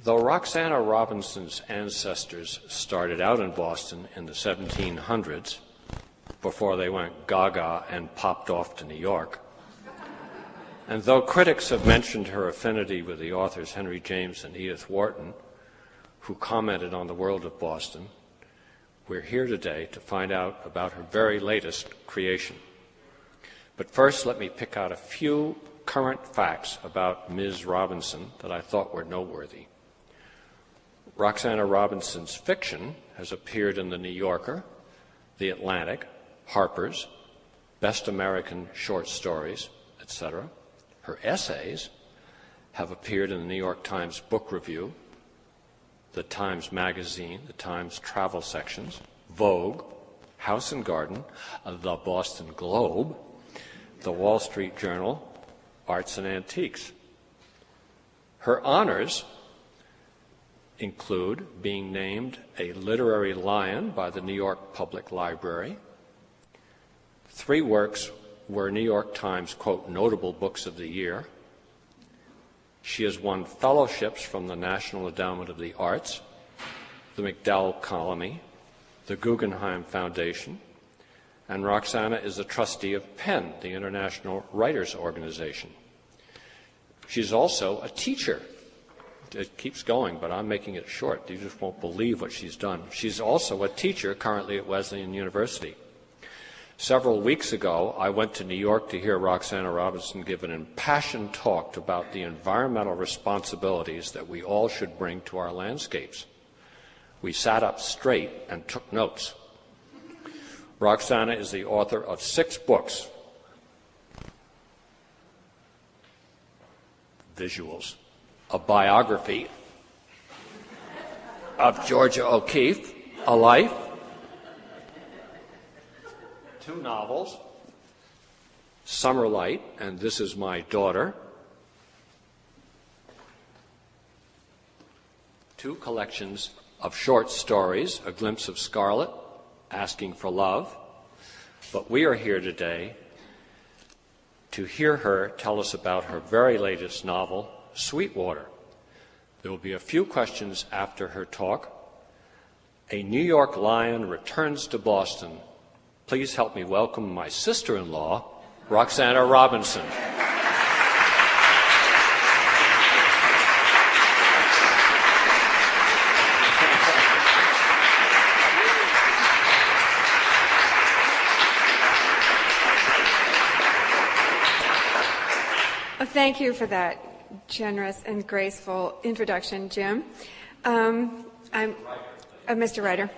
Though Roxana Robinson's ancestors started out in Boston in the 1700s, before they went gaga and popped off to New York, and though critics have mentioned her affinity with the authors Henry James and Edith Wharton, who commented on the world of Boston, we're here today to find out about her very latest creation. But first, let me pick out a few current facts about Ms. Robinson that I thought were noteworthy. Roxana Robinson's fiction has appeared in The New Yorker, The Atlantic, Harper's, Best American Short Stories, etc. Her essays have appeared in the New York Times Book Review, the Times Magazine, the Times Travel sections, Vogue, House and Garden, the Boston Globe, the Wall Street Journal, Arts and Antiques. Her honors include being named a literary lion by the New York Public Library. 3 works were New York Times, quote, notable books of the year. She has won fellowships from the National Endowment of the Arts, the MacDowell Colony, the Guggenheim Foundation, and Roxana is a trustee of PEN, the International Writers Organization. She's also a teacher. It keeps going, but I'm making it short. You just won't believe what she's done. She's also a teacher currently at Wesleyan University. Several weeks ago, I went to New York to hear Roxana Robinson give an impassioned talk about the environmental responsibilities that we all should bring to our landscapes. We sat up straight and took notes. Roxana is the author of 6 books. Visuals. A biography of Georgia O'Keeffe, A Life, 2 novels, Summerlight and This Is My Daughter, 2 collections of short stories, A Glimpse of Scarlet, Asking for Love. But we are here today to hear her tell us about her very latest novel, Sweetwater. There will be a few questions after her talk. A New York lion returns to Boston. Please help me welcome my sister-in-law, Roxana Robinson. Thank you for that generous and graceful introduction, Jim. I'm Mr. Writer.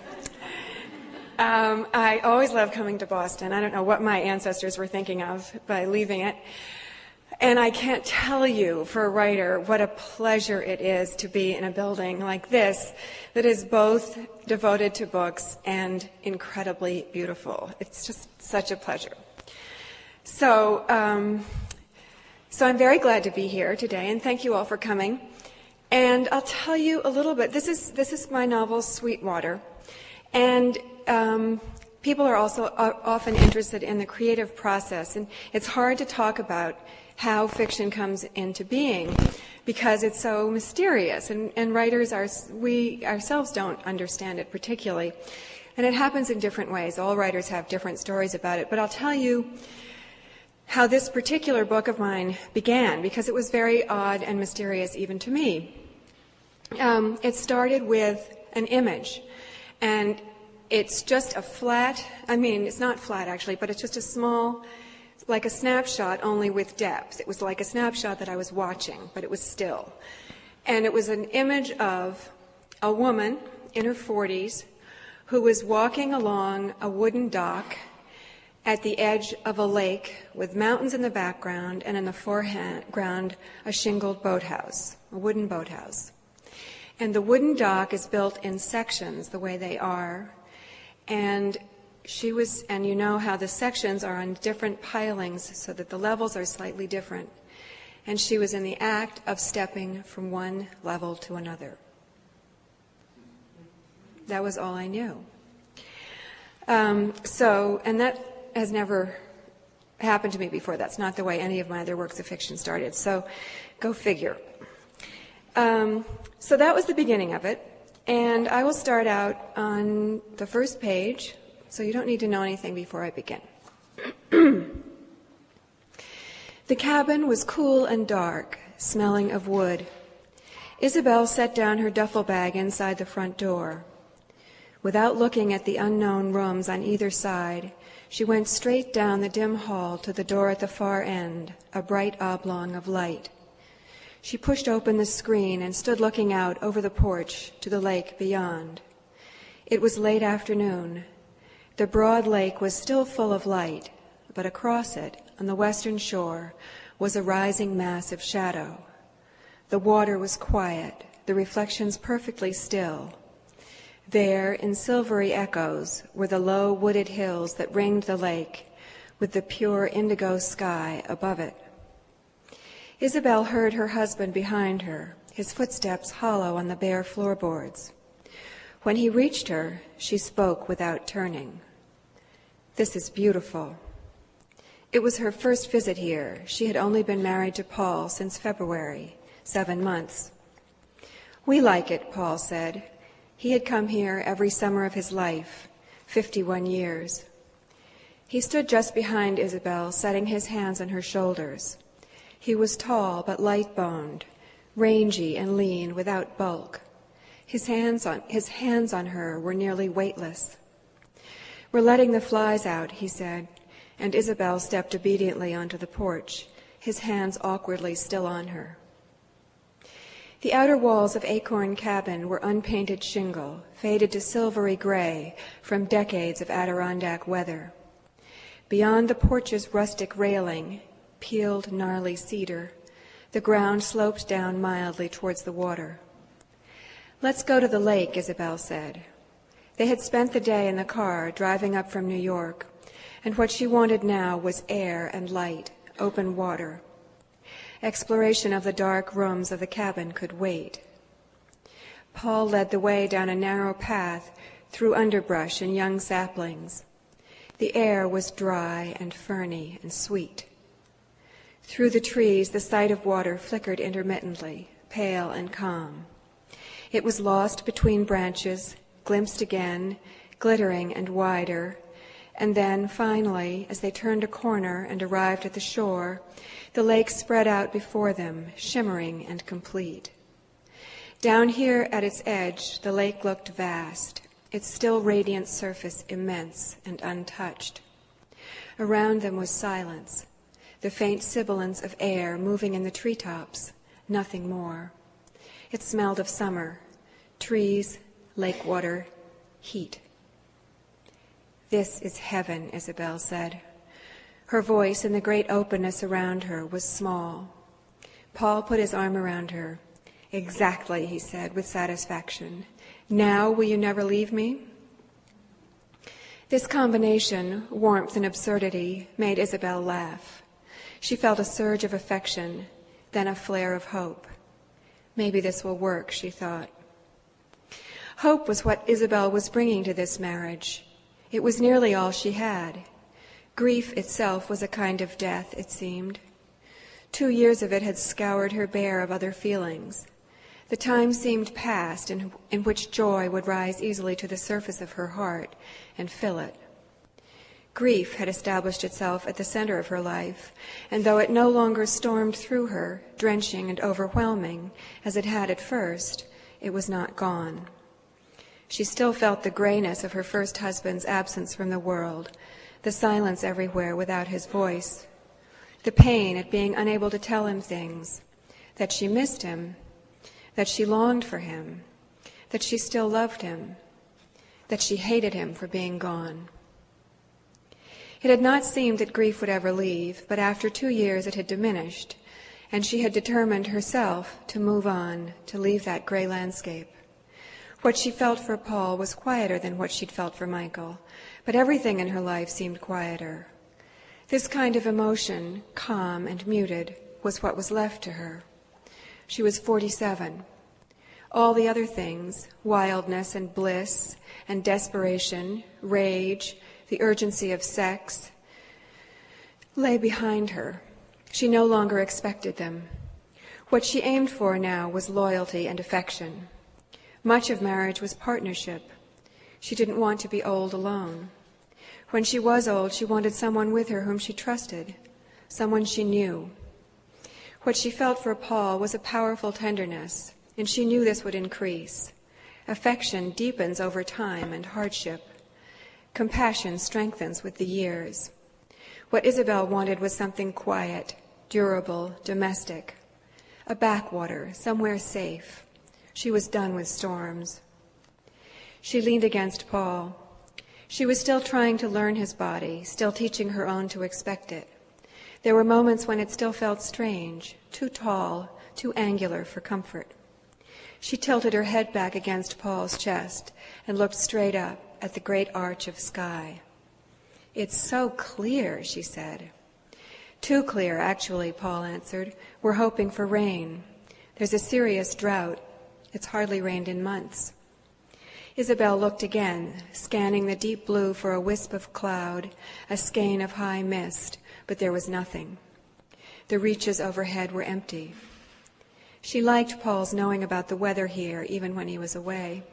I always love coming to Boston. I don't know what my ancestors were thinking of by leaving it. And I can't tell you, for a writer, what a pleasure it is to be in a building like this that is both devoted to books and incredibly beautiful. It's just such a pleasure. So I'm very glad to be here today, and thank you all for coming. And I'll tell you a little bit. This is my novel, Sweetwater. And people are also often interested in the creative process. And it's hard to talk about how fiction comes into being because it's so mysterious. And writers, we ourselves don't understand it particularly. And it happens in different ways. All writers have different stories about it. But I'll tell you how this particular book of mine began, because it was very odd and mysterious even to me. It started with an image, and it's just a flat, it's not flat actually, but it's just a small, like a snapshot only with depth. It was like a snapshot that I was watching, but it was still. And it was an image of a woman in her 40s who was walking along a wooden dock at the edge of a lake with mountains in the background and in the foreground a shingled boathouse, a wooden boathouse. And the wooden dock is built in sections the way they are. And you know how the sections are on different pilings so that the levels are slightly different. And she was in the act of stepping from one level to another. That was all I knew. And that has never happened to me before. That's not the way any of my other works of fiction started. So go figure. So that was the beginning of it. And I will start out on the first page, so you don't need to know anything before I begin. The cabin was cool and dark, smelling of wood. Isabel set down her duffel bag inside the front door. Without looking at the unknown rooms on either side, she went straight down the dim hall to the door at the far end, a bright oblong of light. She pushed open the screen and stood looking out over the porch to the lake beyond. It was late afternoon. The broad lake was still full of light, but across it, on the western shore, was a rising mass of shadow. The water was quiet, the reflections perfectly still. There, in silvery echoes, were the low wooded hills that ringed the lake, with the pure indigo sky above it. Isabel heard her husband behind her, his footsteps hollow on the bare floorboards. When he reached her, she spoke without turning. "This is beautiful." It was her first visit here. She had only been married to Paul since February, 7 months. "We like it," Paul said. He had come here every summer of his life, 51 years. He stood just behind Isabel, setting his hands on her shoulders. He was tall but light-boned, rangy and lean without bulk. His hands on her were nearly weightless. "We're letting the flies out," he said, and Isabel stepped obediently onto the porch, his hands awkwardly still on her. The outer walls of Acorn Cabin were unpainted shingle, faded to silvery gray from decades of Adirondack weather. Beyond the porch's rustic railing, peeled gnarly cedar, the ground sloped down mildly towards the water. "Let's go to the lake," Isabel said. They had spent the day in the car driving up from New York, and what she wanted now was air and light, open water. Exploration of the dark rooms of the cabin could wait. Paul led the way down a narrow path through underbrush and young saplings. The air was dry and ferny and sweet. Through the trees, the sight of water flickered intermittently, pale and calm. It was lost between branches, glimpsed again, glittering and wider, and then, finally, as they turned a corner and arrived at the shore, the lake spread out before them, shimmering and complete. Down here at its edge, the lake looked vast, its still radiant surface immense and untouched. Around them was silence, the faint sibilance of air moving in the treetops, nothing more. It smelled of summer, trees, lake water, heat. "This is heaven," Isabel said. Her voice in the great openness around her was small. Paul put his arm around her. "Exactly," he said with satisfaction. "Now will you never leave me?" This combination, warmth and absurdity, made Isabel laugh. She felt a surge of affection, then a flare of hope. Maybe this will work, she thought. Hope was what Isabel was bringing to this marriage. It was nearly all she had. Grief itself was a kind of death, it seemed. 2 years of it had scoured her bare of other feelings. The time seemed past in which joy would rise easily to the surface of her heart and fill it. Grief had established itself at the center of her life, and though it no longer stormed through her, drenching and overwhelming, as it had at first, it was not gone. She still felt the grayness of her first husband's absence from the world, the silence everywhere without his voice, the pain at being unable to tell him things, that she missed him, that she longed for him, that she still loved him, that she hated him for being gone. It had not seemed that grief would ever leave, but after 2 years it had diminished, and she had determined herself to move on, to leave that gray landscape. What she felt for Paul was quieter than what she'd felt for Michael, but everything in her life seemed quieter. This kind of emotion, calm and muted, was what was left to her. She was 47. All the other things, wildness and bliss and desperation, rage, the urgency of sex, lay behind her. She no longer expected them. What she aimed for now was loyalty and affection. Much of marriage was partnership. She didn't want to be old alone. When she was old, she wanted someone with her whom she trusted, someone she knew. What she felt for Paul was a powerful tenderness, and she knew this would increase. Affection deepens over time and hardship. Compassion strengthens with the years. What Isabel wanted was something quiet, durable, domestic. A backwater, somewhere safe. She was done with storms. She leaned against Paul. She was still trying to learn his body, still teaching her own to expect it. There were moments when it still felt strange, too tall, too angular for comfort. She tilted her head back against Paul's chest and looked straight up at the great arch of sky. "It's so clear," she said. "Too clear, actually," Paul answered. "We're hoping for rain. There's a serious drought. It's hardly rained in months." Isabel looked again, scanning the deep blue for a wisp of cloud, a skein of high mist, but there was nothing. The reaches overhead were empty. She liked Paul's knowing about the weather here, even when he was away.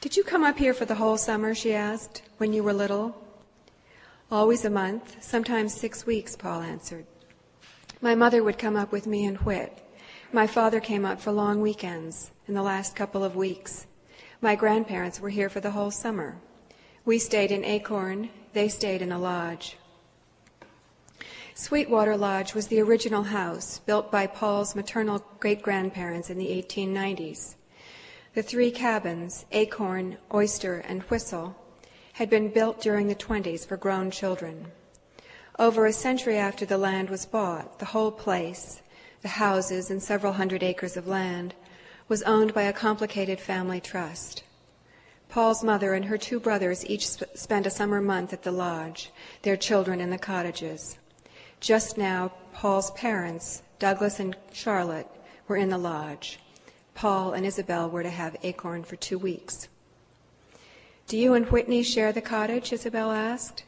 "Did you come up here for the whole summer," she asked, "when you were little?" "Always a month, sometimes 6 weeks," Paul answered. "My mother would come up with me and Whit. My father came up for long weekends in the last couple of weeks. My grandparents were here for the whole summer. We stayed in Acorn, they stayed in a lodge." Sweetwater Lodge was the original house built by Paul's maternal great-grandparents in the 1890s. The 3 cabins, Acorn, Oyster, and Whistle, had been built during the 20s for grown children. Over a century after the land was bought, the whole place, the houses and several hundred acres of land, was owned by a complicated family trust. Paul's mother and her 2 brothers each spent a summer month at the lodge, their children in the cottages. Just now, Paul's parents, Douglas and Charlotte, were in the lodge. Paul and Isabel were to have Acorn for 2 weeks. "Do you and Whitney share the cottage?" Isabel asked.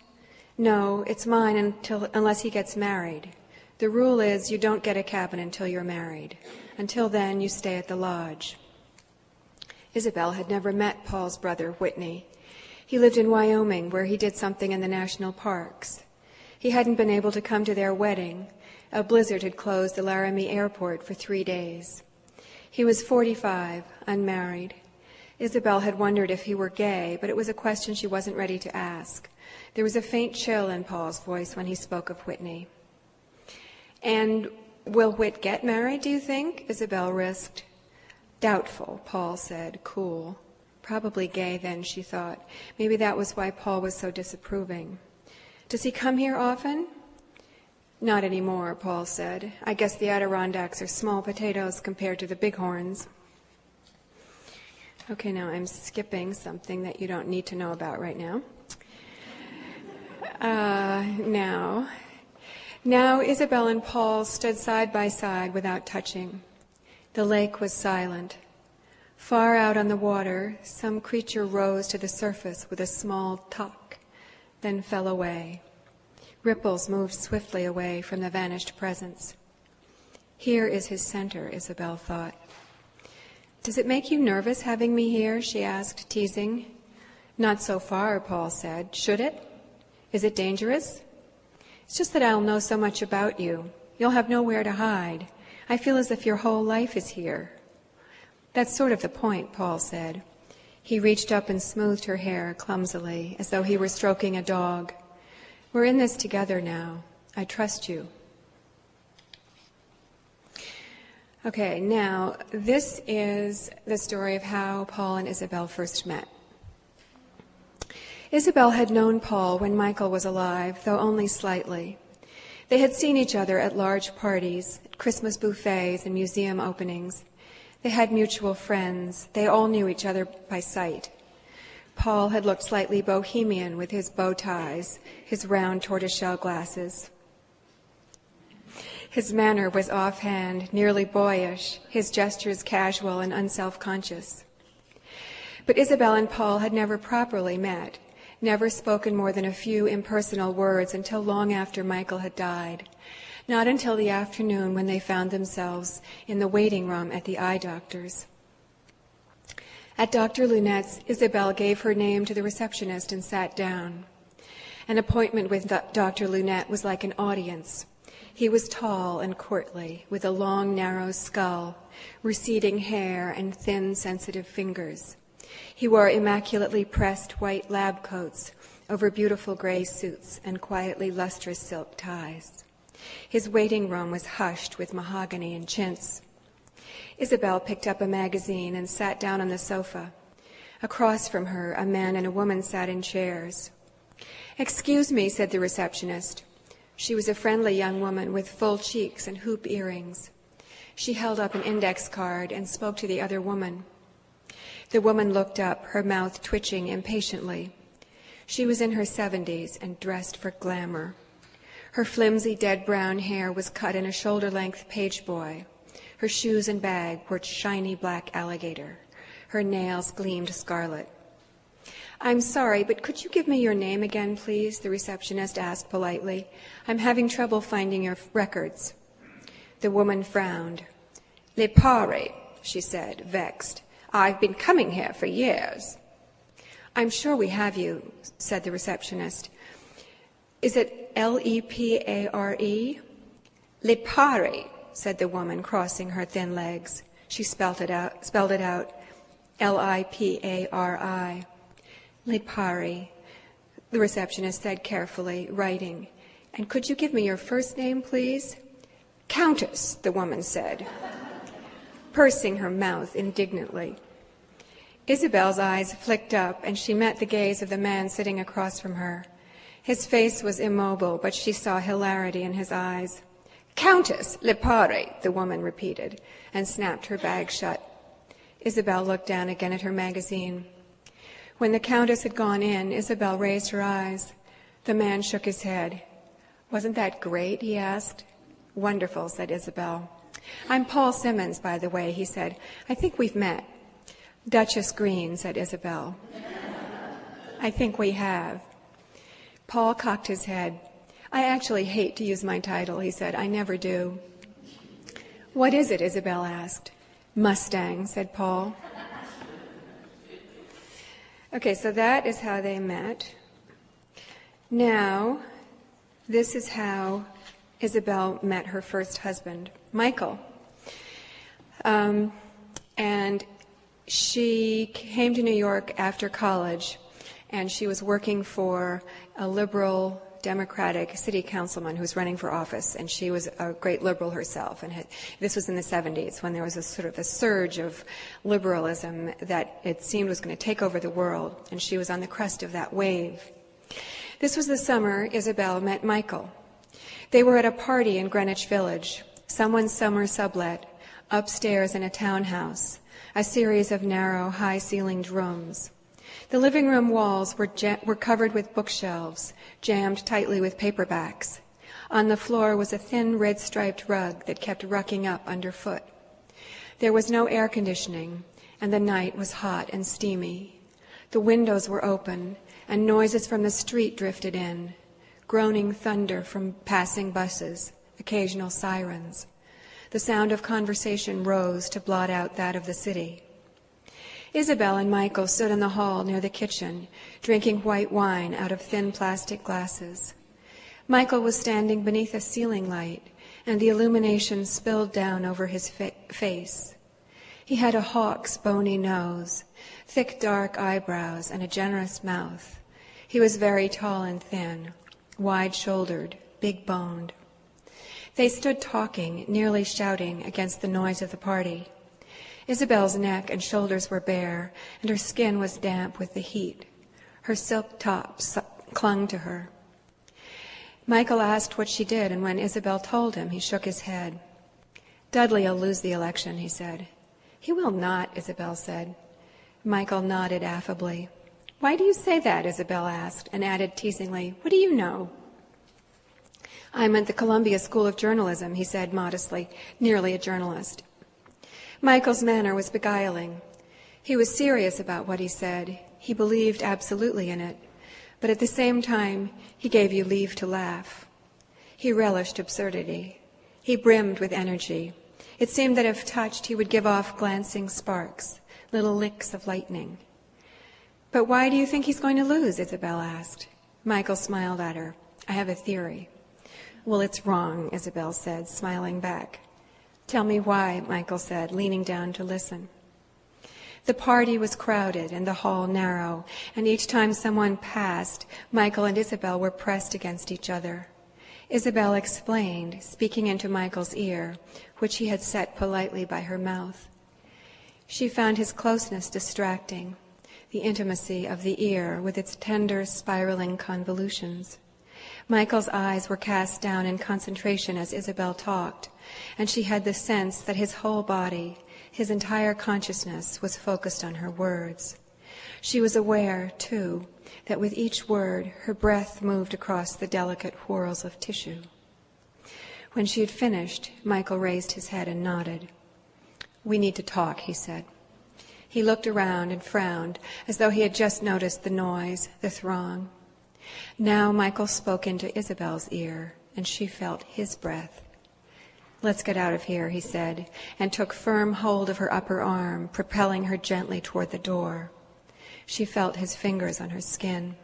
"No, it's mine unless he gets married. The rule is you don't get a cabin until you're married. Until then, you stay at the lodge." Isabel had never met Paul's brother, Whitney. He lived in Wyoming, where he did something in the national parks. He hadn't been able to come to their wedding. A blizzard had closed the Laramie airport for 3 days. He was 45, unmarried. Isabel had wondered if he were gay, but it was a question she wasn't ready to ask. There was a faint chill in Paul's voice when he spoke of Whitney. "And will Whit get married, do you think?" Isabel risked. "Doubtful," Paul said, cool. Probably gay then, she thought. Maybe that was why Paul was so disapproving. "Does he come here often?" "Not anymore," Paul said. "I guess the Adirondacks are small potatoes compared to the Bighorns." Okay, now I'm skipping something that you don't need to know about right now. Now Isabel and Paul stood side by side without touching. The lake was silent. Far out on the water, some creature rose to the surface with a small tuck, then fell away. Ripples moved swiftly away from the vanished presence. Here is his center, Isabel thought. "Does it make you nervous having me here?" she asked, teasing. "Not so far," Paul said. "Should it? Is it dangerous?" "It's just that I'll know so much about you. You'll have nowhere to hide. I feel as if your whole life is here." "That's sort of the point," Paul said. He reached up and smoothed her hair clumsily, as though he were stroking a dog. "We're in this together now. I trust you." Okay, now this is the story of how Paul and Isabel first met. Isabel had known Paul when Michael was alive, though only slightly. They had seen each other at large parties, at Christmas buffets and museum openings. They had mutual friends. They all knew each other by sight. Paul had looked slightly bohemian with his bow ties, his round tortoiseshell glasses. His manner was offhand, nearly boyish, his gestures casual and unself-conscious. But Isabel and Paul had never properly met, never spoken more than a few impersonal words until long after Michael had died. not until the afternoon when they found themselves in the waiting room at the eye doctor's. At Dr. Lunette's, Isabel gave her name to the receptionist and sat down. An appointment with Dr. Lunette was like an audience. He was tall and courtly, with a long, narrow skull, receding hair, and thin, sensitive fingers. He wore immaculately pressed white lab coats over beautiful gray suits and quietly lustrous silk ties. His waiting room was hushed with mahogany and chintz. Isabel picked up a magazine and sat down on the sofa. Across from her, a man and a woman sat in chairs. "Excuse me," said the receptionist. She was a friendly young woman with full cheeks and hoop earrings. She held up an index card and spoke to the other woman. The woman looked up, her mouth twitching impatiently. She was in her 70s and dressed for glamour. Her flimsy, dead brown hair was cut in a shoulder-length page boy. Her shoes and bag were shiny black alligator. Her nails gleamed scarlet. "I'm sorry, but could you give me your name again, please?" the receptionist asked politely. "I'm having trouble finding your records." The woman frowned. "Lipari," she said, vexed. "I've been coming here for years." "I'm sure we have you," said the receptionist. "Is it Lepare?" "Lipari," said the woman, crossing her thin legs. She spelled it out, Lipari. "Lipari," the receptionist said carefully, writing. "And could you give me your first name, please?" "Countess," the woman said, pursing her mouth indignantly. Isabel's eyes flicked up, and she met the gaze of the man sitting across from her. His face was immobile, but she saw hilarity in his eyes. "Countess Lipari," the woman repeated, and snapped her bag shut. Isabel looked down again at her magazine. When the Countess had gone in, Isabel raised her eyes. The man shook his head. "Wasn't that great?" he asked. "Wonderful," said Isabel. "I'm Paul Simmons, by the way," he said. "I think we've met." "Duchess Green," said Isabel. "I think we have." Paul cocked his head. "I actually hate to use my title," he said. "I never do." "What is it?" Isabel asked. "Mustang," said Paul. Okay, so that is how they met. Now, this is how Isabel met her first husband, Michael. And she came to New York after college, and she was working for a liberal Democratic city councilman who was running for office, and she was a great liberal herself. And this was in the 70s, when there was a sort of a surge of liberalism that it seemed was going to take over the world, and she was on the crest of that wave. This was the summer Isabel met Michael. They were at a party in Greenwich Village, someone's summer sublet, upstairs in a townhouse, a series of narrow, high-ceilinged rooms. The living room walls were covered with bookshelves, jammed tightly with paperbacks. On the floor was a thin red-striped rug that kept rucking up underfoot. There was no air conditioning, and the night was hot and steamy. The windows were open, and noises from the street drifted in, groaning thunder from passing buses, occasional sirens. The sound of conversation rose to blot out that of the city. Isabel and Michael stood in the hall near the kitchen, drinking white wine out of thin plastic glasses. Michael was standing beneath a ceiling light, and the illumination spilled down over his face. He had a hawk's bony nose, thick dark eyebrows, and a generous mouth. He was very tall and thin, wide-shouldered, big-boned. They stood talking, nearly shouting, against the noise of the party. Isabel's neck and shoulders were bare, and her skin was damp with the heat. Her silk top clung to her. Michael asked what she did, and when Isabel told him, he shook his head. "Dudley'll lose the election," he said. "He will not," Isabel said. Michael nodded affably. "Why do you say that?" Isabel asked, and added teasingly, "What do you know?" "I'm at the Columbia School of Journalism," he said modestly, nearly a journalist. Michael's manner was beguiling. He was serious about what he said. He believed absolutely in it. But at the same time, he gave you leave to laugh. He relished absurdity. He brimmed with energy. It seemed that if touched, he would give off glancing sparks, little licks of lightning. "But why do you think he's going to lose?" Isabel asked. Michael smiled at her. "I have a theory." "Well, it's wrong," Isabel said, smiling back. "Tell me why," Michael said, leaning down to listen. The party was crowded and the hall narrow, and each time someone passed, Michael and Isabel were pressed against each other. Isabel explained, speaking into Michael's ear, which he had set politely by her mouth. She found his closeness distracting, the intimacy of the ear with its tender, spiraling convolutions. Michael's eyes were cast down in concentration as Isabel talked, and she had the sense that his whole body, his entire consciousness, was focused on her words. She was aware, too, that with each word her breath moved across the delicate whorls of tissue. When she had finished, Michael raised his head and nodded. "We need to talk," he said. He looked around and frowned, as though he had just noticed the noise, the throng. Now Michael spoke into Isabel's ear, and she felt his breath. "Let's get out of here," he said, and took firm hold of her upper arm, propelling her gently toward the door. She felt his fingers on her skin.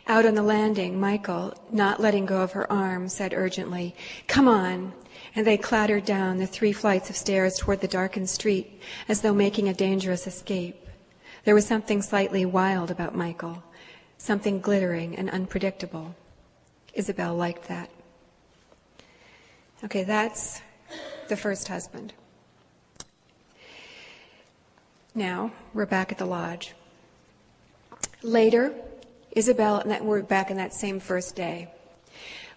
Out on the landing, Michael, not letting go of her arm, said urgently, "Come on!" And they clattered down the 3 flights of stairs toward the darkened street, as though making a dangerous escape. There was something slightly wild about Michael, something glittering and unpredictable. Isabel liked that. Okay, that's the first husband. Now, we're back at the lodge. Later, we're back in that same first day.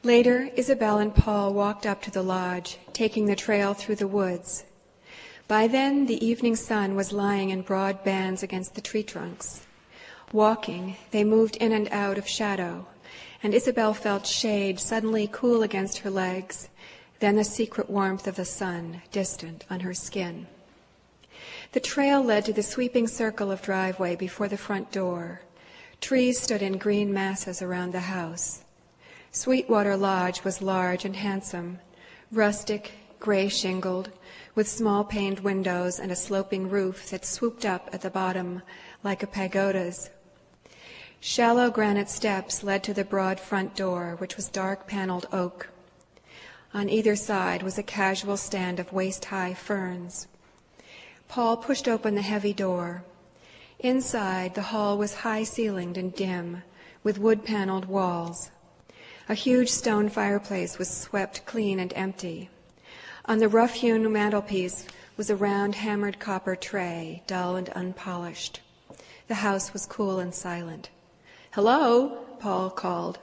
Later, Isabel and Paul walked up to the lodge, taking the trail through the woods. By then, the evening sun was lying in broad bands against the tree trunks. Walking, they moved in and out of shadow, and Isabel felt shade suddenly cool against her legs, then the secret warmth of the sun, distant, on her skin. The trail led to the sweeping circle of driveway before the front door. Trees stood in green masses around the house. Sweetwater Lodge was large and handsome, rustic, gray-shingled, with small-paned windows and a sloping roof that swooped up at the bottom like a pagoda's. Shallow granite steps led to the broad front door, which was dark-paneled oak. On either side was a casual stand of waist-high ferns. Paul pushed open the heavy door. Inside, the hall was high-ceilinged and dim, with wood-paneled walls. A huge stone fireplace was swept clean and empty. On the rough-hewn mantelpiece was a round hammered copper tray, dull and unpolished. The house was cool and silent. "Hello," Paul called.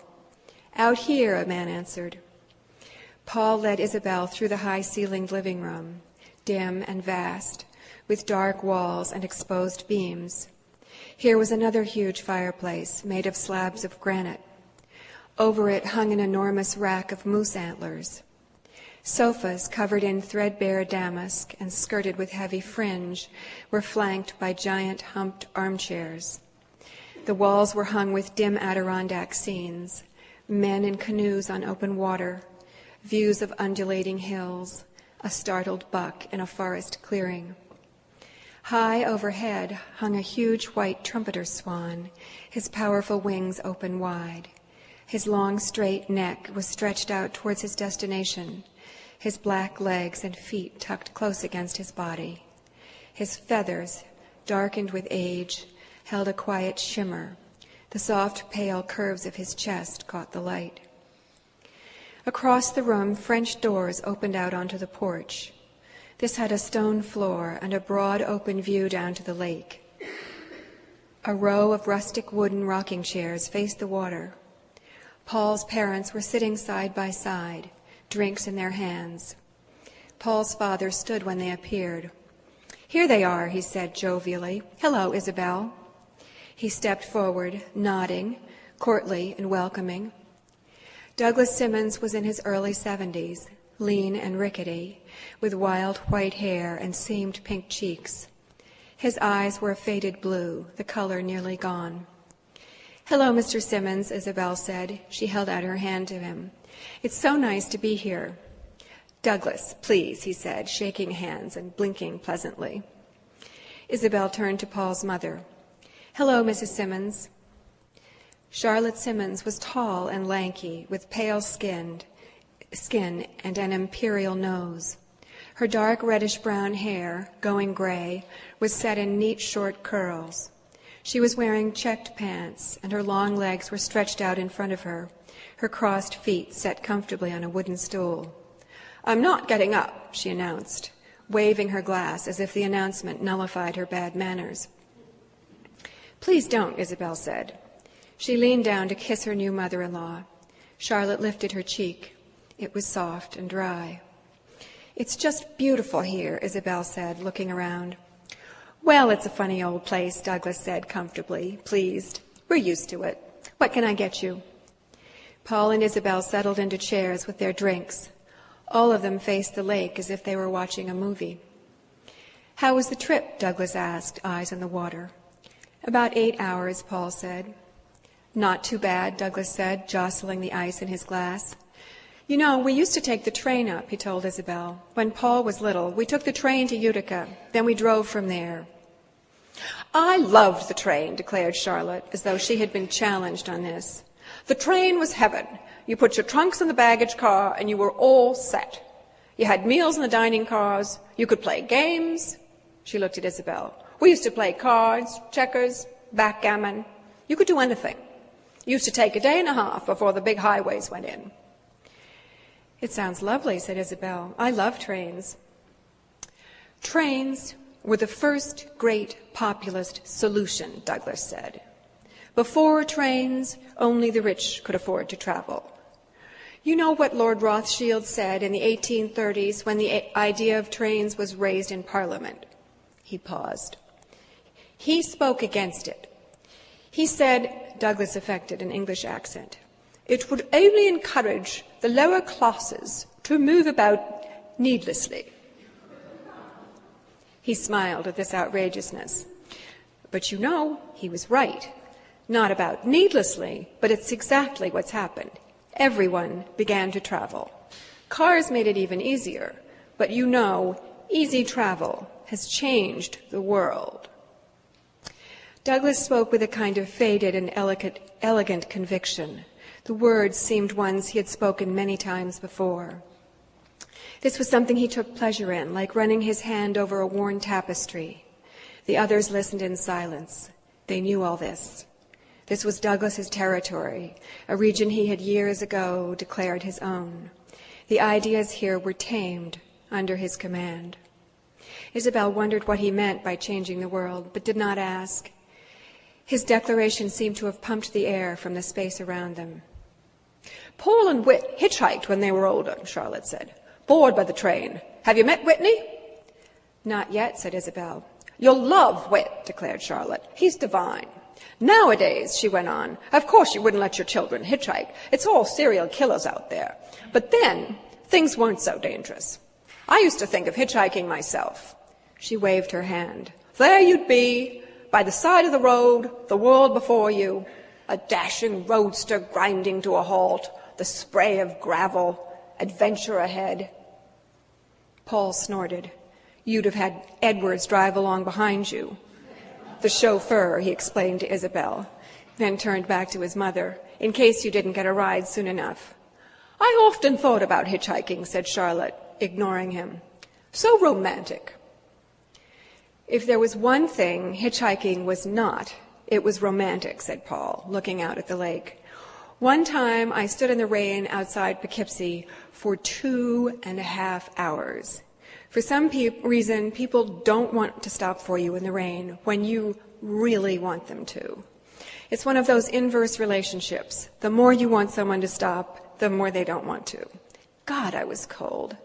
"Out here," a man answered. Paul led Isabel through the high-ceilinged living room, dim and vast, with dark walls and exposed beams. Here was another huge fireplace made of slabs of granite. Over it hung an enormous rack of moose antlers. Sofas covered in threadbare damask and skirted with heavy fringe were flanked by giant humped armchairs. The walls were hung with dim Adirondack scenes, men in canoes on open water, views of undulating hills, a startled buck in a forest clearing. High overhead hung a huge white trumpeter swan, his powerful wings open wide. His long, straight neck was stretched out towards his destination, his black legs and feet tucked close against his body. His feathers, darkened with age, held a quiet shimmer. The soft, pale curves of his chest caught the light. Across the room, French doors opened out onto the porch. This had a stone floor and a broad open view down to the lake. A row of rustic wooden rocking chairs faced the water. Paul's parents were sitting side by side, drinks in their hands. Paul's father stood when they appeared. "Here they are," he said jovially. "Hello, Isabel." He stepped forward, nodding, courtly and welcoming. Douglas Simmons was in his early 70s, lean and rickety, with wild white hair and seamed pink cheeks. His eyes were a faded blue, the color nearly gone. "Hello, Mr. Simmons," Isabel said. She held out her hand to him. "It's so nice to be here." "Douglas, please," he said, shaking hands and blinking pleasantly. Isabel turned to Paul's mother. "Hello, Mrs. Simmons." Charlotte Simmons was tall and lanky, with pale skin and an imperial nose. Her dark reddish-brown hair, going gray, was set in neat short curls. She was wearing checked pants, and her long legs were stretched out in front of her, her crossed feet set comfortably on a wooden stool. "I'm not getting up," she announced, waving her glass as if the announcement nullified her bad manners. "Please don't," Isabel said. She leaned down to kiss her new mother-in-law. Charlotte lifted her cheek. It was soft and dry. "It's just beautiful here," Isabel said, looking around. "Well, it's a funny old place," Douglas said comfortably, pleased. "We're used to it. What can I get you?" Paul and Isabel settled into chairs with their drinks. All of them faced the lake as if they were watching a movie. "How was the trip?" Douglas asked, eyes on the water. "About 8 hours," Paul said. "Not too bad," Douglas said, jostling the ice in his glass. "You know, we used to take the train up," he told Isabel. "When Paul was little, we took the train to Utica. Then we drove from there." "I loved the train," declared Charlotte, as though she had been challenged on this. "The train was heaven. You put your trunks in the baggage car, and you were all set. You had meals in the dining cars. You could play games." She looked at Isabel. "We used to play cards, checkers, backgammon. You could do anything. It used to take a day and a half before the big highways went in." "It sounds lovely," said Isabel. "I love trains." "Trains were the first great populist solution," Douglas said. "Before trains, only the rich could afford to travel. You know what Lord Rothschild said in the 1830s when the idea of trains was raised in Parliament?" He paused. "He spoke against it. He said," Douglas affected an English accent, "it would only encourage the lower classes to move about needlessly." He smiled at this outrageousness. "But you know, he was right. Not about needlessly, but it's exactly what's happened. Everyone began to travel. Cars made it even easier, but you know, easy travel has changed the world." Douglas spoke with a kind of faded and elegant conviction. The words seemed ones he had spoken many times before. This was something he took pleasure in, like running his hand over a worn tapestry. The others listened in silence. They knew all this. This was Douglas's territory, a region he had years ago declared his own. The ideas here were tamed under his command. Isabel wondered what he meant by changing the world, but did not ask. His declaration seemed to have pumped the air from the space around them. "Paul and Whit hitchhiked when they were older," Charlotte said. "Bored by the train. Have you met Whitney?" "Not yet," said Isabel. "You'll love Whit," declared Charlotte. "He's divine. Nowadays," she went on, "of course you wouldn't let your children hitchhike. It's all serial killers out there. But then, things weren't so dangerous. I used to think of hitchhiking myself." She waved her hand. "There you'd be, by the side of the road, the world before you, a dashing roadster grinding to a halt, the spray of gravel, adventure ahead." Paul snorted. "You'd have had Edwards drive along behind you." "The chauffeur," he explained to Isabel, then turned back to his mother, "in case you didn't get a ride soon enough." "I often thought about hitchhiking," said Charlotte, ignoring him. "So romantic." "If there was one thing hitchhiking was not, it was romantic," said Paul, looking out at the lake. "One time I stood in the rain outside Poughkeepsie for 2.5 hours. For some reason, people don't want to stop for you in the rain when you really want them to. It's one of those inverse relationships. The more you want someone to stop, the more they don't want to. God, I was cold."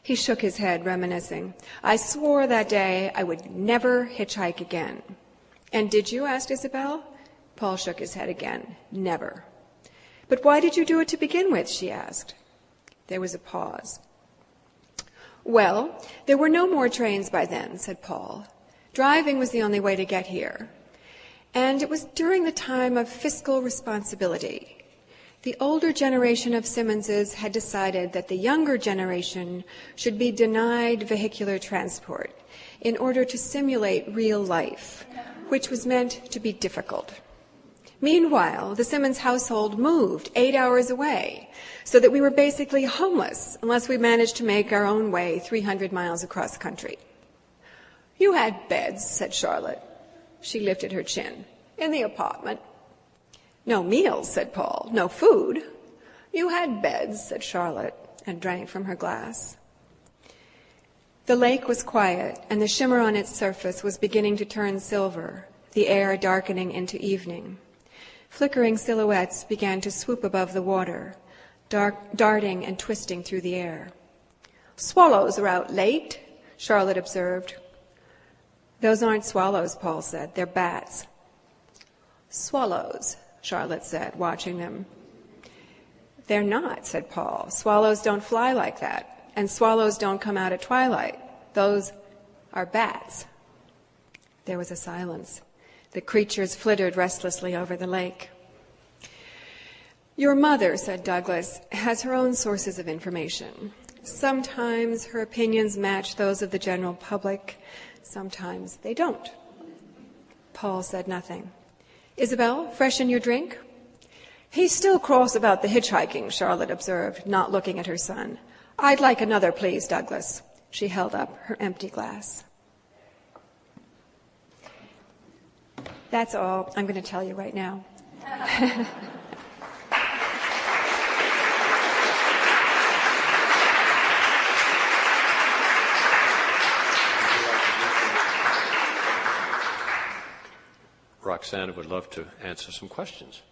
He shook his head, reminiscing. "I swore that day I would never hitchhike again." "And did you?" asked Isabel. Paul shook his head again. "Never." "But why did you do it to begin with?" she asked. There was a pause. "Well, there were no more trains by then," said Paul. "Driving was the only way to get here. And it was during the time of fiscal responsibility. The older generation of Simmonses had decided that the younger generation should be denied vehicular transport in order to simulate real life, which was meant to be difficult. Meanwhile, the Simmons household moved 8 hours away, so that we were basically homeless unless we managed to make our own way 300 miles across country. "You had beds," said Charlotte. She lifted her chin. "In the apartment." "No meals," said Paul. "No food." "You had beds," said Charlotte, and drank from her glass. The lake was quiet, and the shimmer on its surface was beginning to turn silver, the air darkening into evening. Flickering silhouettes began to swoop above the water, darting and twisting through the air. "Swallows are out late," Charlotte observed. "Those aren't swallows," Paul said. "They're bats." "Swallows," Charlotte said, watching them. "They're not," said Paul. "Swallows don't fly like that, and swallows don't come out at twilight. Those are bats." There was a silence. The creatures flittered restlessly over the lake. "Your mother," said Douglas, "has her own sources of information. Sometimes her opinions match those of the general public. Sometimes they don't." Paul said nothing. "Isabel, freshen your drink?" "He's still cross about the hitchhiking," Charlotte observed, not looking at her son. "I'd like another, please, Douglas." She held up her empty glass. That's all I'm going to tell you right now. Roxana would love to answer some questions.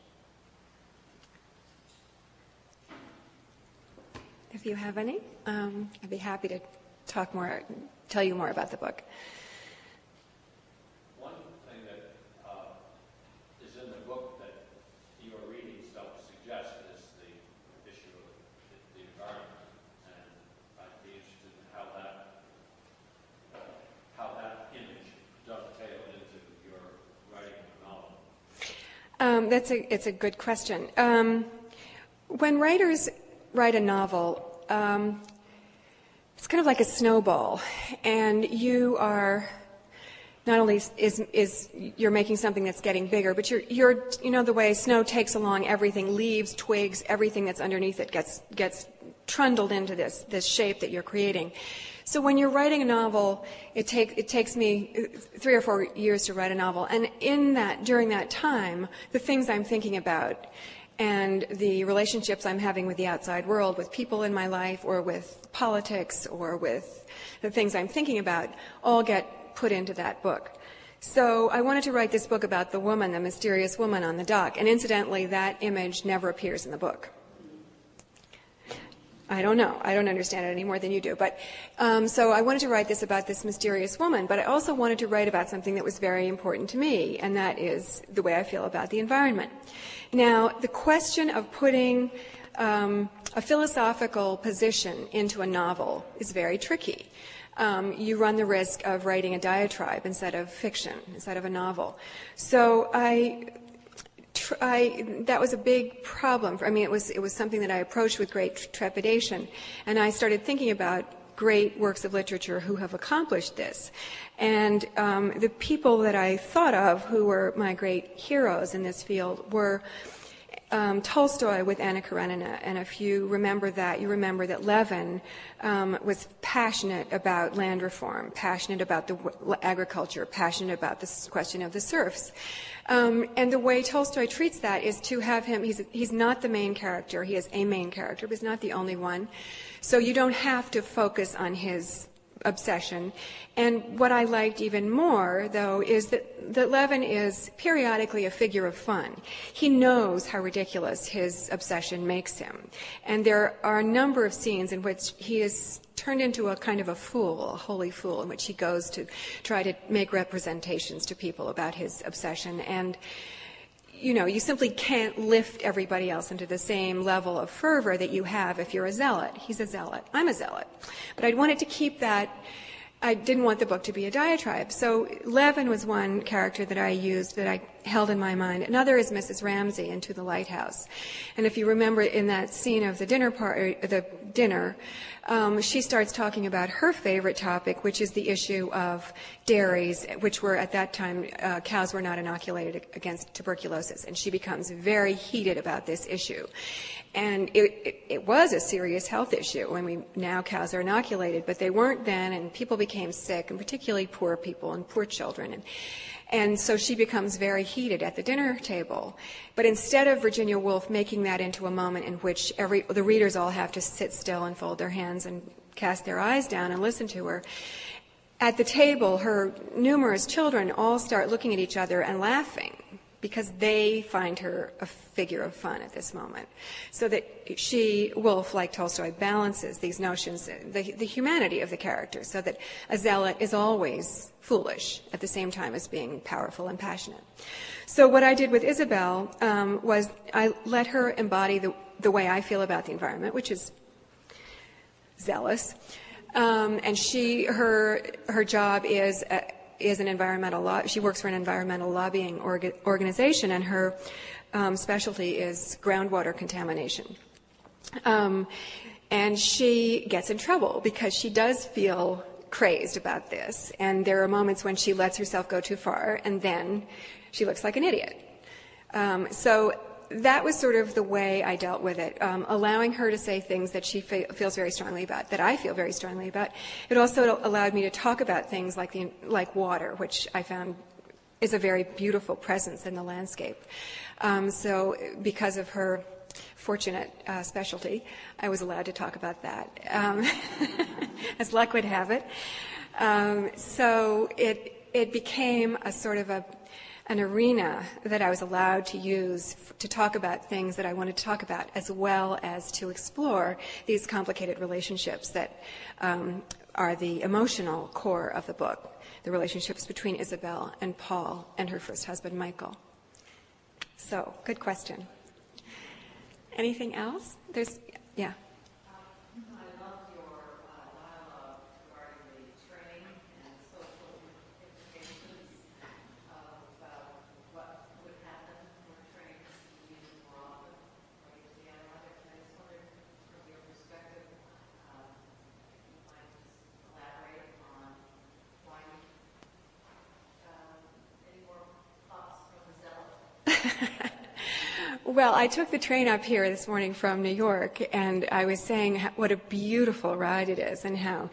If you have any, I'd be happy to talk more, tell you more about the book. One thing that is in the book that your readings don't suggest is the issue of the environment, and I'd be interested in how that image dovetailed into your writing of a novel. It's a good question. When writers write a novel, it's kind of like a snowball, and you are not only is you're making something that's getting bigger, but you're you know the way snow takes along everything, leaves, twigs, everything that's underneath it gets trundled into this shape that you're creating. So when you're writing a novel, it takes me 3 or 4 years to write a novel, and during that time, the things I'm thinking about and the relationships I'm having with the outside world, with people in my life, or with politics, or with the things I'm thinking about, all get put into that book. So I wanted to write this book about the woman, the mysterious woman on the dock, and incidentally, that image never appears in the book. I don't know. I don't understand it any more than you do. But so I wanted to write this about this mysterious woman, but I also wanted to write about something that was very important to me, and that is the way I feel about the environment. Now, the question of putting a philosophical position into a novel is very tricky. You run the risk of writing a diatribe instead of fiction, instead of a novel. So that was a big problem. It was something that I approached with great trepidation, and I started thinking about great works of literature who have accomplished this. And the people that I thought of who were my great heroes in this field were Tolstoy with Anna Karenina, and if you remember that, you remember that Levin was passionate about land reform, passionate about the agriculture, passionate about this question of the serfs. And the way Tolstoy treats that is to have him, he's not the main character, he is a main character, but he's not the only one. So you don't have to focus on his obsession. And what I liked even more, though, is that Levin is periodically a figure of fun. He knows how ridiculous his obsession makes him. And there are a number of scenes in which he is turned into a kind of a fool, a holy fool, in which he goes to try to make representations to people about his obsession. And you simply can't lift everybody else into the same level of fervor that you have if you're a zealot. He's a zealot. I'm a zealot. But I wanted to keep that I didn't want the book to be a diatribe. So Levin was one character that I used, that I held in my mind. Another is Mrs. Ramsay in To the Lighthouse. And if you remember in that scene of the dinner, she starts talking about her favorite topic, which is the issue of dairies, which were at that time, cows were not inoculated against tuberculosis. And she becomes very heated about this issue. And it was a serious health issue. I mean, now cows are inoculated, but they weren't then, and people became sick, and particularly poor people and poor children. And so she becomes very heated at the dinner table. But instead of Virginia Woolf making that into a moment in which the readers all have to sit still and fold their hands and cast their eyes down and listen to her, at the table, her numerous children all start looking at each other and laughing, because they find her a figure of fun at this moment. So that Woolf, like Tolstoy, balances these notions, the humanity of the character, so that a zealot is always foolish at the same time as being powerful and passionate. So what I did with Isabel was I let her embody the way I feel about the environment, which is zealous. And her job is an environmental she works for an environmental lobbying organization, and her specialty is groundwater contamination. And she gets in trouble because she does feel crazed about this, and there are moments when she lets herself go too far, and then she looks like an idiot. So that was sort of the way I dealt with it, allowing her to say things that she feels very strongly about, that I feel very strongly about. It also allowed me to talk about things like water, which I found is a very beautiful presence in the landscape. So because of her fortunate specialty, I was allowed to talk about that, as luck would have it. So it became a sort of an arena that I was allowed to use to talk about things that I wanted to talk about, as well as to explore these complicated relationships that are the emotional core of the book, the relationships between Isabel and Paul and her first husband, Michael. So, good question. Anything else? Yeah. Well, I took the train up here this morning from New York, and I was saying what a beautiful ride it is, and how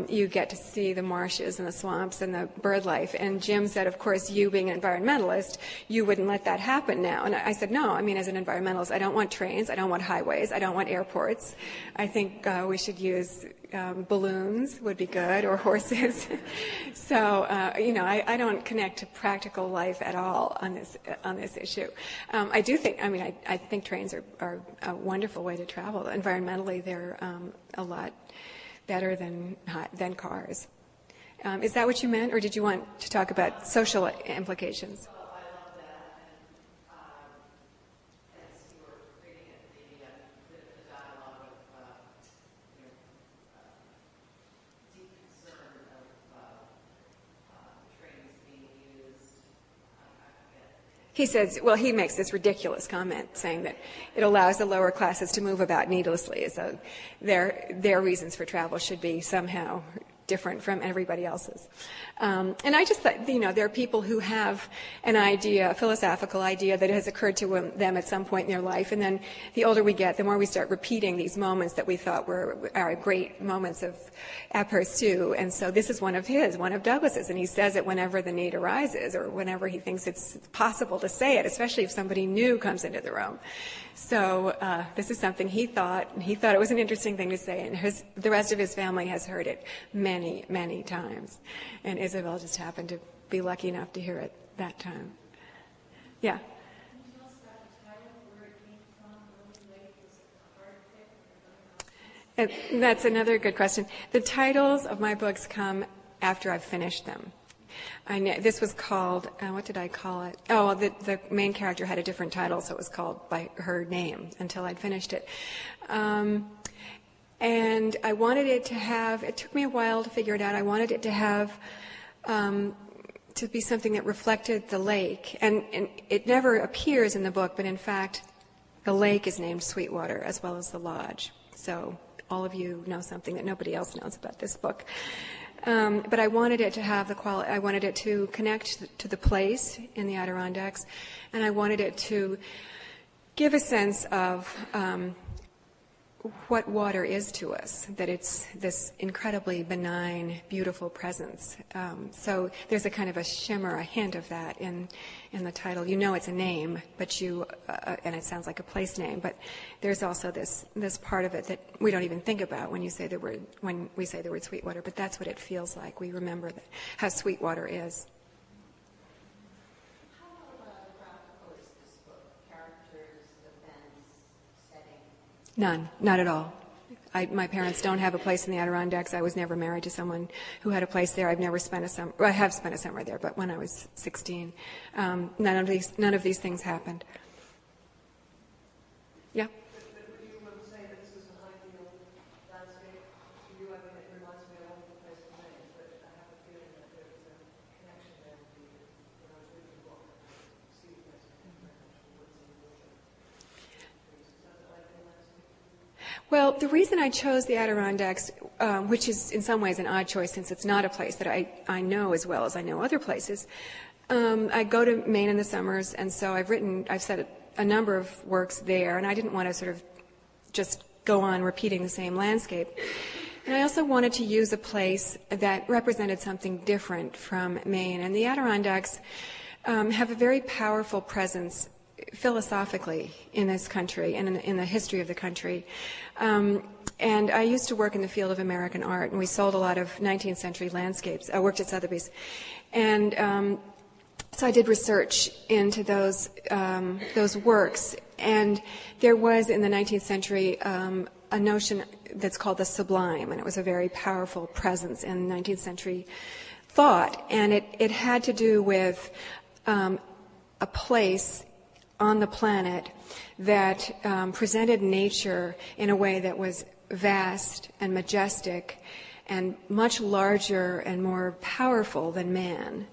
you get to see the marshes and the swamps and the bird life. And Jim said, of course, you being an environmentalist, you wouldn't let that happen now. And I said, no, I mean, as an environmentalist, I don't want trains, I don't want highways, I don't want airports. I think we should use balloons would be good, or horses. So, I don't connect to practical life at all on this issue. I do think, I think trains are a wonderful way to travel. Environmentally, they're a lot better than cars. Is that what you meant, or did you want to talk about social implications? He says, well, he makes this ridiculous comment saying that it allows the lower classes to move about needlessly, so their reasons for travel should be somehow different from everybody else's. And I just thought, there are people who have an idea, a philosophical idea that has occurred to them at some point in their life, and then the older we get, the more we start repeating these moments that we thought were our great moments of aperçu. And so this is one of Douglas's, and he says it whenever the need arises, or whenever he thinks it's possible to say it, especially if somebody new comes into the room. So this is something he thought it was an interesting thing to say, and the rest of his family has heard it many, many times. And Isabel just happened to be lucky enough to hear it that time. Yeah? And that's another good question. The titles of my books come after I've finished them. This was called, what did I call it? Oh, well, the main character had a different title, so it was called by her name until I'd finished it. And I wanted it to have, it took me a while to figure it out, I wanted it to have, to be something that reflected the lake. And it never appears in the book, but in fact, the lake is named Sweetwater as well as the lodge. So all of you know something that nobody else knows about this book. But I wanted it to have the quality, I wanted it to connect to the place in the Adirondacks, and I wanted it to give a sense of what water is to us, that it's this incredibly benign, beautiful presence. So there's a kind of a shimmer, a hint of that in the title. You know it's a name, but and it sounds like a place name, but there's also this part of it that we don't even think about when we say the word Sweetwater, but that's what it feels like. We remember how Sweetwater is. How autobiographical is this book? Characters, events, setting? None, not at all. My parents don't have a place in the Adirondacks. I was never married to someone who had a place there. I've never spent a summer. Well, I have spent a summer there, but when I was 16, none of these things happened. Yeah. But would you say that this is an ideal landscape to you? I mean, it reminds me of all the place in Maine, but I have a feeling that there is a connection there with when I was reading the book, see the place very much the woods and the water. Is that the ideal landscape? Well, the reason I chose the Adirondacks, which is in some ways an odd choice since it's not a place that I know as well as I know other places, I go to Maine in the summers, and so I've said a number of works there, and I didn't want to sort of just go on repeating the same landscape. And I also wanted to use a place that represented something different from Maine. And the Adirondacks have a very powerful presence philosophically in this country and in the history of the country. And I used to work in the field of American art, and we sold a lot of 19th century landscapes. I worked at Sotheby's. And so I did research into those works. And there was, in the 19th century, a notion that's called the sublime, and it was a very powerful presence in 19th century thought. And it had to do with a place on the planet that presented nature in a way that was vast and majestic and much larger and more powerful than man.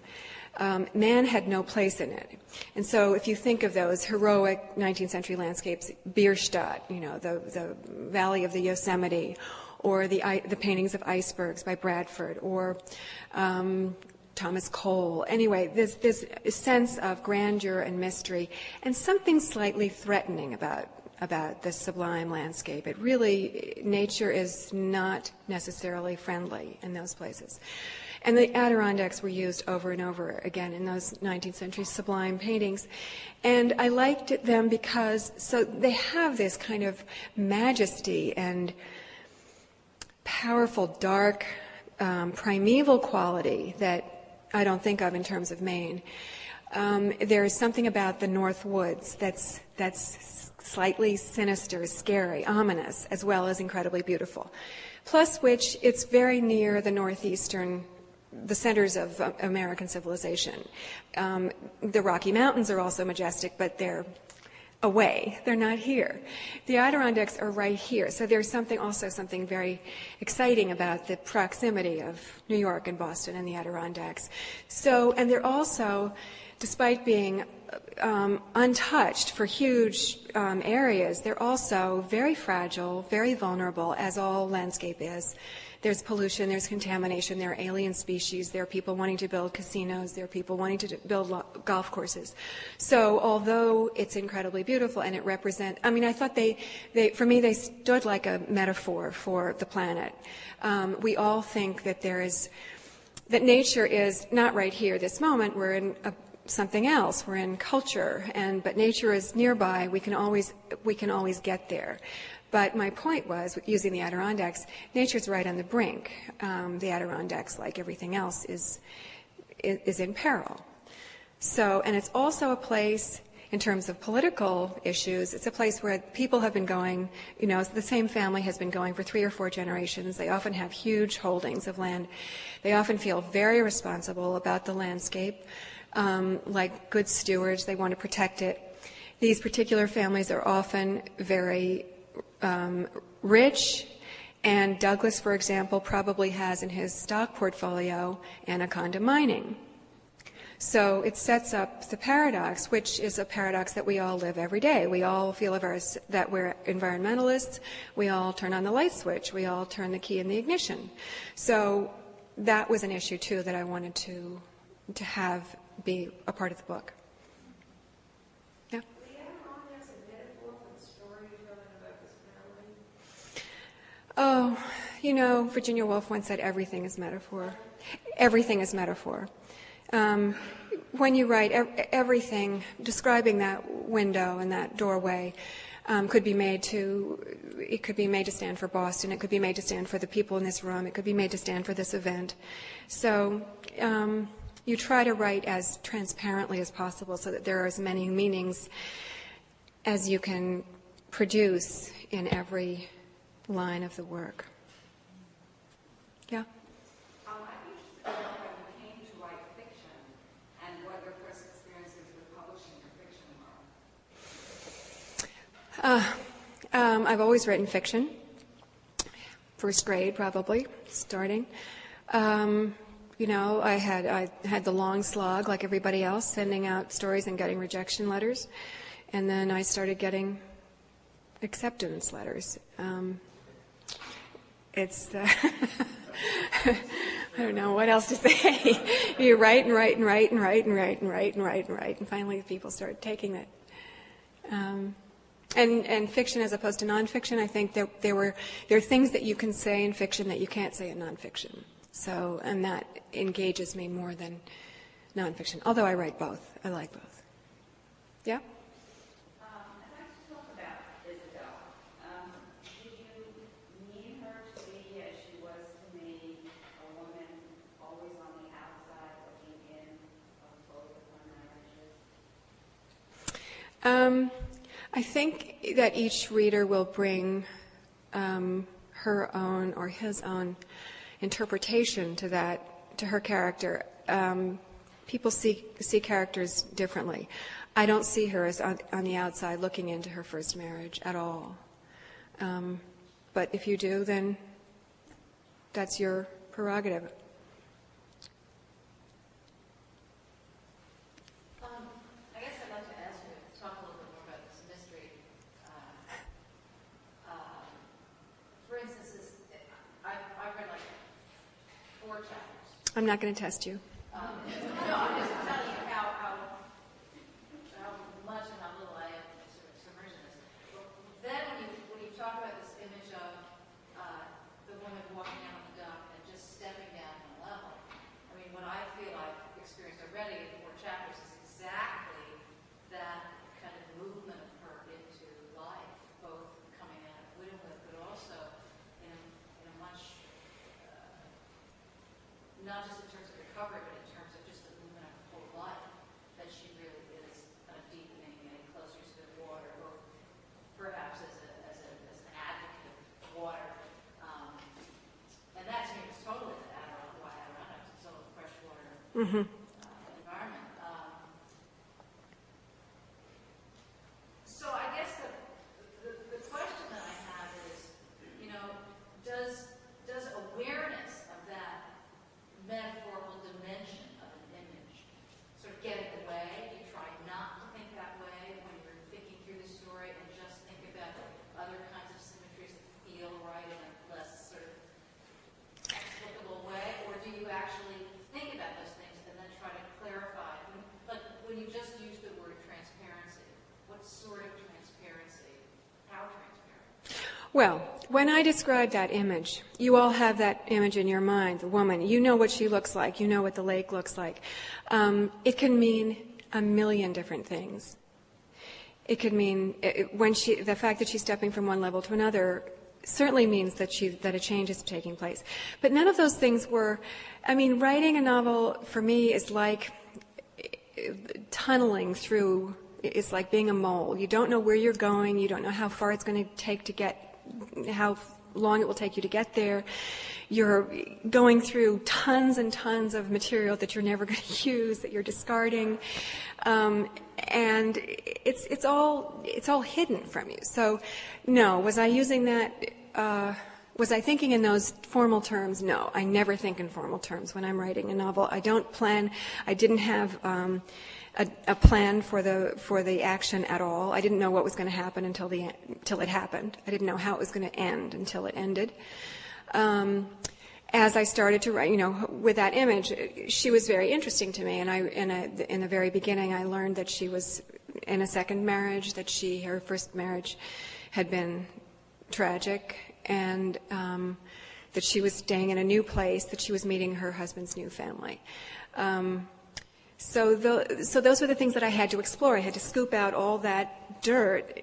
Man had no place in it. And so if you think of those heroic 19th century landscapes, Bierstadt, the Valley of the Yosemite, or the paintings of icebergs by Bradford, or Thomas Cole. Anyway, this sense of grandeur and mystery, and something slightly threatening about this sublime landscape. It really, nature is not necessarily friendly in those places. And the Adirondacks were used over and over again in those 19th century sublime paintings. And I liked them because they have this kind of majesty and powerful, dark, primeval quality that I don't think of in terms of Maine. There's something about the North Woods that's slightly sinister, scary, ominous, as well as incredibly beautiful. Plus which, it's very near the centers of American civilization. The Rocky Mountains are also majestic, but they're away. They're not here. The Adirondacks are right here. So there's something very exciting about the proximity of New York and Boston and the Adirondacks. And they're also, despite being untouched for huge areas, they're also very fragile, very vulnerable, as all landscape is. There's pollution, there's contamination, there are alien species, there are people wanting to build casinos, there are people wanting to build golf courses. So although it's incredibly beautiful and it represents, I thought for me, they stood like a metaphor for the planet. We all think that that nature is not right here, this moment. We're in something else. We're in culture, but nature is nearby. We can always get there. But my point was, using the Adirondacks, nature's right on the brink. The Adirondacks, like everything else, is in peril. And it's also a place, in terms of political issues, it's a place where people have been going, the same family has been going for 3 or 4 generations. They often have huge holdings of land. They often feel very responsible about the landscape. Like good stewards, they want to protect it. These particular families are often very rich And Douglas, for example, probably has in his stock portfolio Anaconda Mining. So it sets up the paradox, which is a paradox that we all live every day. We all feel that we're environmentalists. We all turn on the light switch. We all turn the key in the ignition. So that was an issue, too, that I wanted to have be a part of the book. Yeah? Oh, you know, Virginia Woolf once said everything is metaphor. Everything is metaphor. When you write, everything, describing that window and that doorway could be made to stand for Boston. It could be made to stand for the people in this room. It could be made to stand for this event. So you try to write as transparently as possible so that there are as many meanings as you can produce in every line of the work. Yeah? I'm interested to know how you came to write fiction and what your first experiences with publishing your fiction were. I've always written fiction. First grade, probably, starting. You know, I had the long slog, like everybody else, sending out stories and getting rejection letters. And then I started getting acceptance letters. I don't know what else to say. You write and write and write and write and write and write and write and write, and finally people started taking it. And fiction as opposed to nonfiction, I think there are things that you can say in fiction that you can't say in nonfiction. So, and that engages me more than nonfiction. Although I write both, I like both. Yeah. I'd like to talk about Isabel. Did you mean her to be, as she was to me, a woman always on the outside looking in of both of her marriages? I think that each reader will bring her own or his own interpretation to her character. People see characters differently. I don't see her as on the outside looking into her first marriage at all. But if you do, then that's your prerogative. I guess I'd like to ask you to talk a little bit more about this mystery. For instance, I've read like 4 chapters. I'm not going to test you. No, I'm just telling you how much and how little I am submerged in this. Then when you talk about this image of the woman walking down the dock and just stepping down to the level, I mean, what I feel I've experienced already in 4 chapters is exactly that kind of movement of her into life, both coming out of widowhood, but also in a much, not just in terms of recovery, but in terms of just the movement of her whole life, that she really is kind of deepening, getting closer to the water, both perhaps as an advocate of water. And that to me was totally the Adirondack, it's all freshwater environment. So I guess the question that I have is, you know, does awareness of that metaphorical dimension of an image sort of get in the way? You try not to think that way when you're thinking through the story and just think about other kinds of symmetries that feel right in a less sort of explicable way? Or do you actually think about those things and then try to clarify? Like when you just use the word transparency, what sort of transparency? How transparent? Well, when I describe that image, you all have that image in your mind, the woman. You know what she looks like. You know what the lake looks like. It can mean a million different things. It could mean the fact that she's stepping from one level to another certainly means that a change is taking place. But none of those things were. I mean, writing a novel for me is like tunneling through. It's like being a mole. You don't know where you're going. You don't know how far it's going to take to get. How long it will take you to get there. You're going through tons and tons of material that you're never going to use, that you're discarding, and it's all hidden from you. So, no, was I using that Was I thinking in those formal terms? No, I never think in formal terms when I'm writing a novel. I didn't have a plan for the action at all. I didn't know what was going to happen until it happened. I didn't know how it was going to end until it ended. As I started to write, with that image, she was very interesting to me. And in the very beginning, I learned that she was in a second marriage, that her first marriage had been tragic, and that she was staying in a new place, that she was meeting her husband's new family. So those were the things that I had to explore. I had to scoop out all that dirt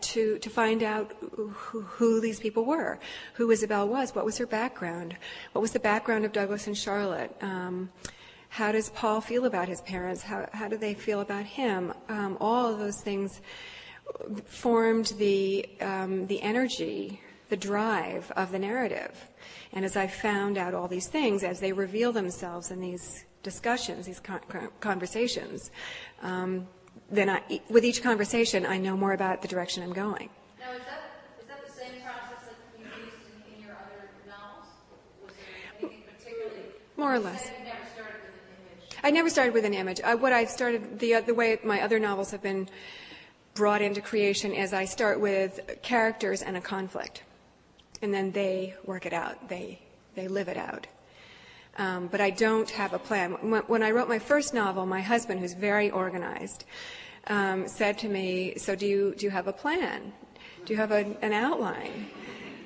to find out who these people were, who Isabel was, what was her background, what was the background of Douglas and Charlotte. How does Paul feel about his parents? How do they feel about him? All of those things formed the energy, the drive of the narrative. And as I found out all these things, as they reveal themselves in these discussions, these conversations, then with each conversation, I know more about the direction I'm going. Now, is that the same process that you used in your other novels? Was there anything particularly? More or less. You never started with an image. I never started with an image. What I started, the way my other novels have been brought into creation is I start with characters and a conflict, and then they work it out. They live it out. But I don't have a plan. When I wrote my first novel, my husband, who's very organized, said to me, "So do you have a plan? Do you have an outline?"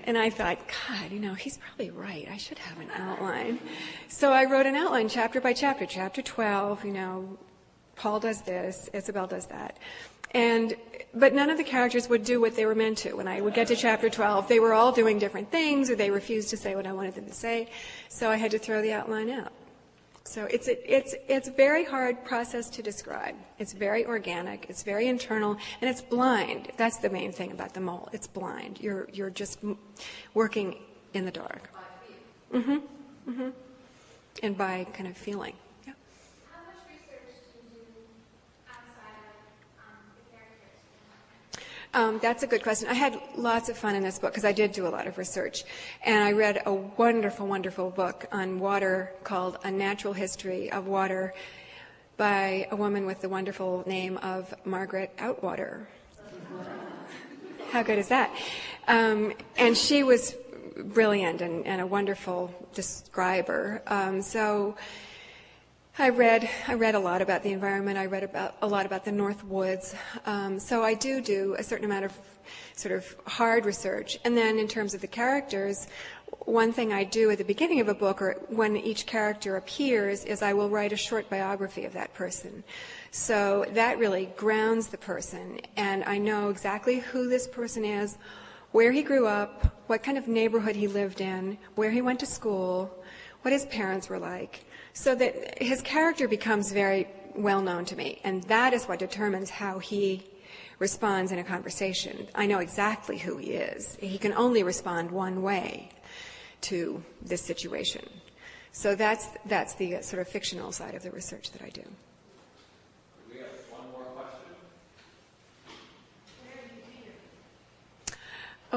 And I thought, God, he's probably right. I should have an outline. So I wrote an outline chapter by chapter. Chapter 12, Paul does this, Isabel does that. But none of the characters would do what they were meant to. When I would get to chapter 12, they were all doing different things, or they refused to say what I wanted them to say. So I had to throw the outline out. So it's a very hard process to describe. It's very organic. It's very internal, and it's blind. That's the main thing about the mole. It's blind. You're just working in the dark. By feel. And by kind of feeling. Yeah. How much research do you do outside of the characters? That's a good question. I had lots of fun in this book because I did do a lot of research. And I read a wonderful, wonderful book on water called A Natural History of Water by a woman with the wonderful name of Margaret Outwater. How good is that? And she was brilliant and a wonderful describer. So I read a lot about the environment. I read a lot about the North Woods. So I do a certain amount of sort of hard research. And then in terms of the characters, one thing I do at the beginning of a book, or when each character appears, is I will write a short biography of that person. So that really grounds the person, and I know exactly who this person is, where he grew up, what kind of neighborhood he lived in, where he went to school, what his parents were like, so that his character becomes very well known to me, and that is what determines how he responds in a conversation. I know exactly who he is. He can only respond one way to this situation. So that's the sort of fictional side of the research that I do. We have one more question.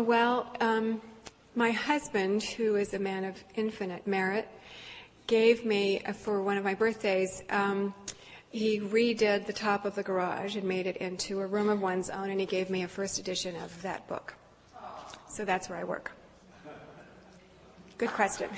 Well, my husband, who is a man of infinite merit, gave me, for one of my birthdays, he redid the top of the garage and made it into a room of one's own, and he gave me a first edition of that book. So that's where I work. Good question.